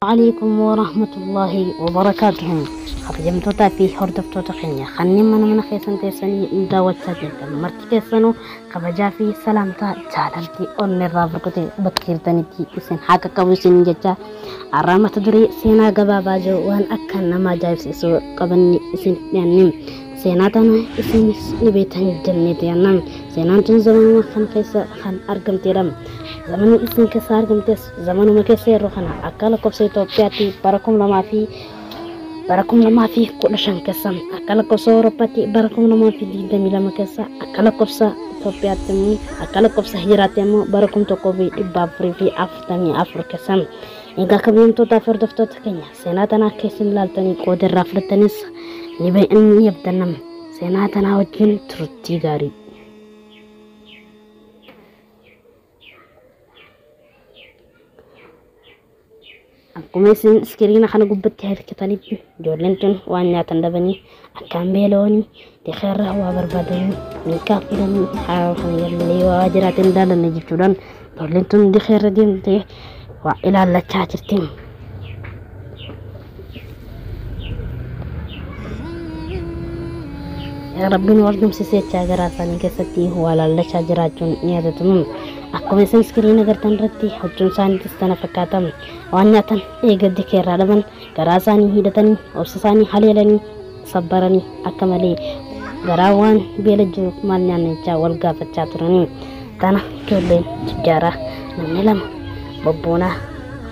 عليكم ورحمة الله وبركاته. خرجمتوتا في هردفتوتا خنيا خني من خيسن تيسني داوت سجلت مرتي سنو خبجا في سلامتا جالنتي أن الرافقتي بكيرتني تي إسن حاكا كوسين جتا أرامة دري سينا قبا باجو وان أكن ما جايف سيسو قبني إسن يعني سيناتنا إسن نبيتن جنة ينام سيناتن زمان خن خيسا خن أرقم تيرم زمان إسن كسار قمتس زمان ما كسر روحنا أكل كوسي توبياتي barakum lama fi kudashan kesam akala kosoro pati barakum lama fi di damila makasa akala kopsa topiatemu akala kopsa hijratemu barakum tokobi ibafri fi aftami afrikasam inga kabim to tafur dafto takenya senatana kesin laltani koder raflatanis nibe an yabdanam senatana wajin trutti gari kumesin skirina khana gubbati hada katalib jolenton wanya tandabani akan beloni di khairah wa barbadani min kafirani hawan yalli wa ajratin dalan najitudan jolenton di khairah dimte wa ila la chachirtin ya rabbin wardum sise chagarasani kesati wala la chajaratun niyadatum aku mesin skirina gartan ratti hujun sani tistana fakatam wanyatan egadi keradaban garasani hidatani obsasani halelani sabbarani akamali garawan belaju manyane jawal gafachaturani tana kyolen tijara namelam babuna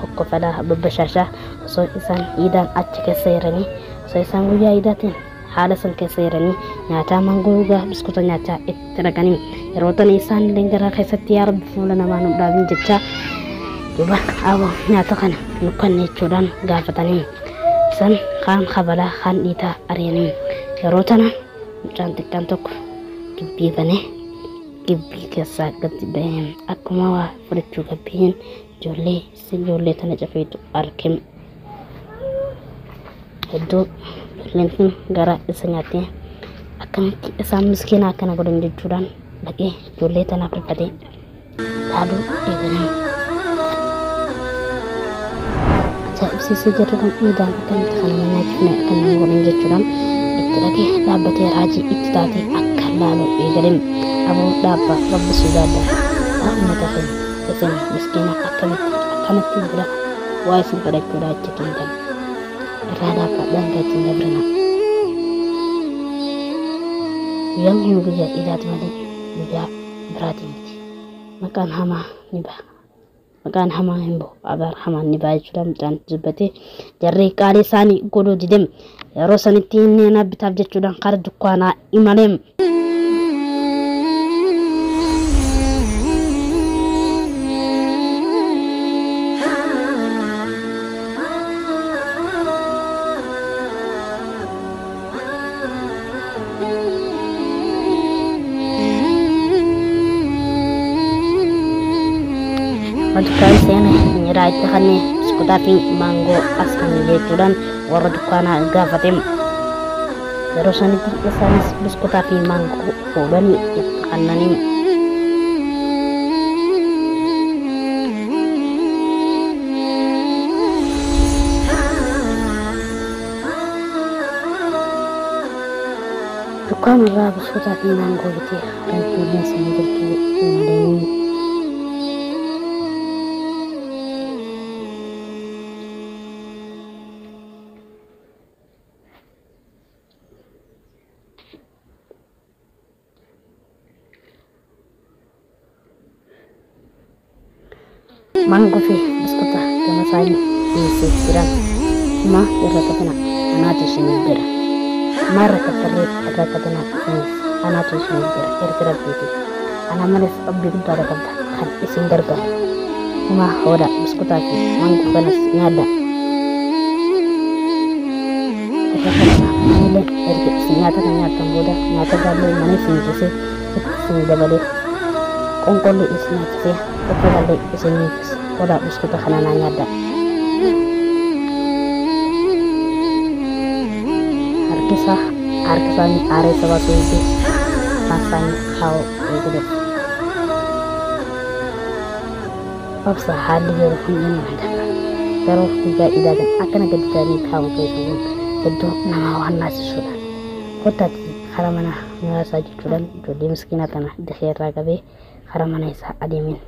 hokofala babashasha so isan idan achike serani so isan guya idatin halasan keserani nyata manguga biskuta nyata ittiragani rotan isan lengara khaisati ya rabb fulana manu dawin jecha coba awo nyata kan nukan ne cudan gafatani san khan khabala khan ita areni rotan cantik kantok kibbi bane kibbi kesa gatiben akumawa furchu gabin jolle se jolle tana jafaitu arkim itu lentin gara isanyate akan isa miskina kana godon judan lagi jolle tana pripate lalu egani sisi jatuh idan akan tekan menajna akan godon judan itu lagi labate raji itu tadi akan lalu egalim abu dapa rabb sudada ahmadahin isan miskina akan tidak waisin pada kuda cekinkan rada pak dan gajinya berenang yang juga idat mali juga berarti mati makan hama himbo agar hama niba sudah dan zubati jarri kali sani godo didem rosani tinne na bitab jechudan qar dukana imalem Madukai sene nyirai tekane skutapi mango askan yetudan waradukana gafatim terusani tisanis biskutapi mango kodani itkanani dukan ra biskutapi mango gitu dan tulis sendiri ini mango fi biskuta kama sani isi kiran ma yarakatana anatu shinidira marakatare yarakatana anatu shinidira irkira biti anamanes abbi dara kanta kan isin garga ma hoda biskuta fi mango kanas nyada ile erke sinyata kan nyata boda nyata galle mane sinjese sin dabale kongkoli isna tse kepala isini koda biskuta khanana nyada arkisani are sabasuji pasang kau itu Papsa hali ya rufin yin garuu guyyaa idaadan akkana gadi ta'anii taa'u keessuun hedduu nama waan naasisuudha. Kottaatti karaa mana muraasaa jechuudhaan ijoollee miskiinaa tana dafee irraa qabee karaa mana isaa adeemin.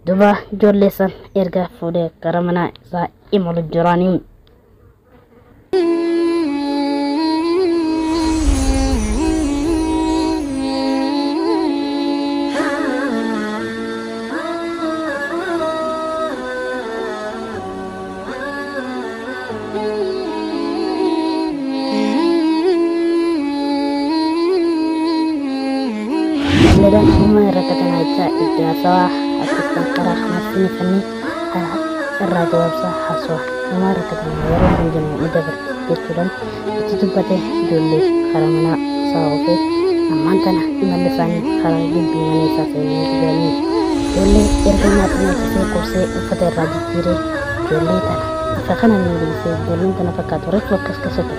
Duba ijoollee san erga fuudhee karaa mana isaa imalu jiraanii. Ledan semua rakatan aja itu asal asisten karah masih nih karena jawab sah haswa semua rakatan orang menjadi muda berkecuali itu tuh pada dulu karena mana sahaja mantan imalesan karena bimbingan isa ini juga nih dulu erganya punya sisi kursi pada rajin kiri dulu tanah fakana nih sih dulu tanah fakat fokus ke situ.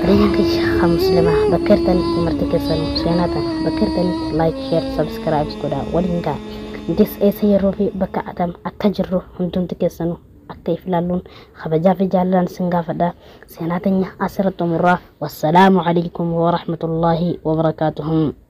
Yang kecil muslimah bakirtan martikesan sianatan bakirtan like share subscribe kuda walinga dis esirofi baka adam akajru hundun tikesanu akay filalun khabaja fi jalan singafada sianatanya asratumura wassalamu alaikum warahmatullahi wabarakatuh.